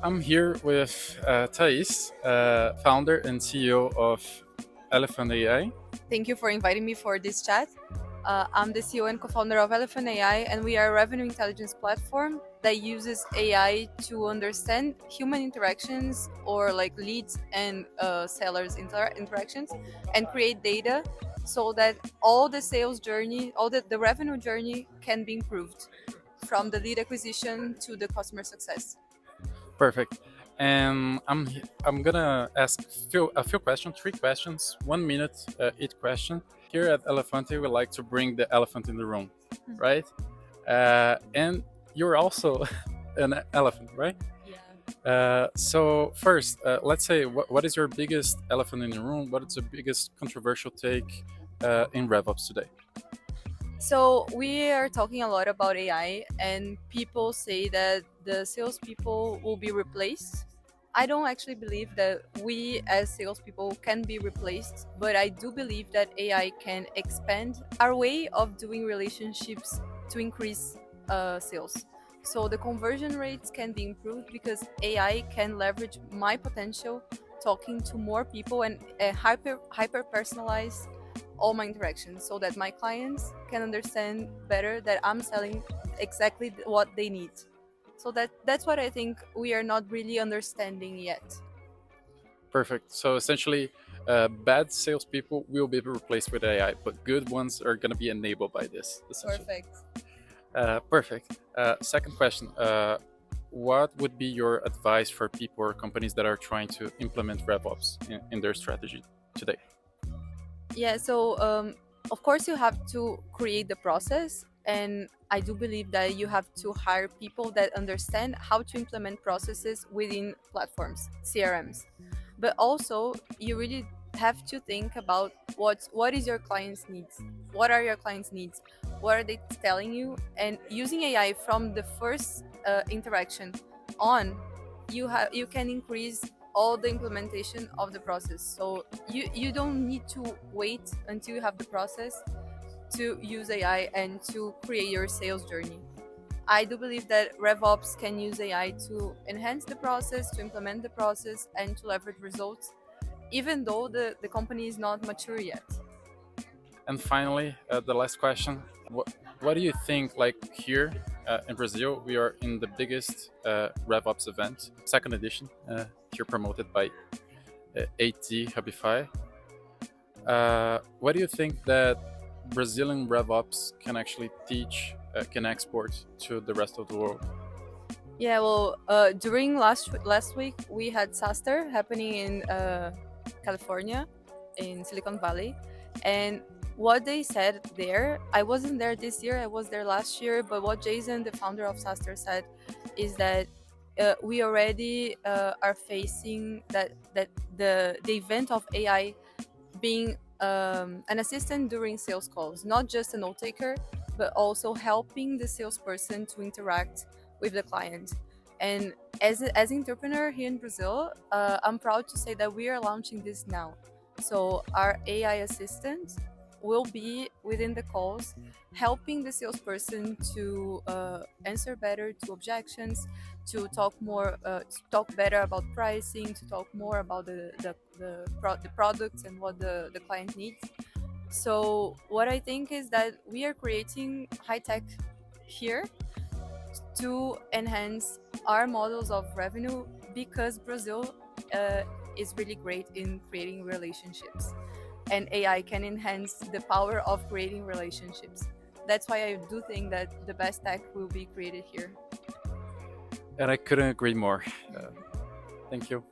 I'm here with Thais, founder and CEO of Elephan.ai. Thank you for inviting me for this chat. I'm the CEO and co-founder of Elephan.ai, and we are a revenue intelligence platform that uses AI to understand human interactions or like leads and sellers interactions and create data so that all the sales journey, all the revenue journey can be improved from the lead acquisition to the customer success. Perfect. And I'm gonna ask a few questions, 3 questions, 1 minute each question. Here at Elefante, we like to bring the elephant in the room, right? And you're also an elephant, right? So first, let's say, what is your biggest elephant in the room? What is the biggest controversial take in RevOps today? So we are talking a lot about AI, and people say that the salespeople will be replaced. I don't actually believe that we as salespeople can be replaced, but I do believe that AI can expand our way of doing relationships to increase sales. So the conversion rates can be improved because AI can leverage my potential talking to more people and hyper personalize all my interactions so that my clients can understand better that I'm selling exactly what they need. So that's what I think we are not really understanding yet. Perfect. So essentially, bad salespeople will be replaced with AI, but good ones are going to be enabled by this. Perfect. Perfect. Second question. What would be your advice for people or companies that are trying to implement RevOps in their strategy today? Yeah, so of course you have to create the process, and I do believe that you have to hire people that understand how to implement processes within platforms, CRMs. But also you really have to think about what is your client's needs. What are your client's needs? What are they telling you? And using AI from the first interaction on, you can increase all the implementation of the process. So you don't need to wait until you have the process to use AI and to create your sales journey. I do believe that RevOps can use AI to enhance the process, to implement the process, and to leverage results, even though the company is not mature yet. And finally, the last question. What do you think, like here in Brazil, we are in the biggest RevOps event, second edition, here promoted by AT Hubify. What do you think that Brazilian RevOps can actually teach, can export to the rest of the world? Yeah, well, during last week we had SaaStr happening in California, in Silicon Valley, and what they said there, I wasn't there this year, I was there last year, but what Jason, the founder of SaaStr, said is that we already are facing that the event of AI being an assistant during sales calls, not just a note taker, but also helping the salesperson to interact with the client. And as an entrepreneur here in Brazil, I'm proud to say that we are launching this now. So our AI assistant will be within the calls, helping the salesperson to answer better to objections, to talk better about pricing, to talk more about the products and what the client needs. So what I think is that we are creating high tech here to enhance our models of revenue because Brazil is really great in creating relationships, and AI can enhance the power of creating relationships. That's why I do think that the best tech will be created here. And I couldn't agree more. Thank you.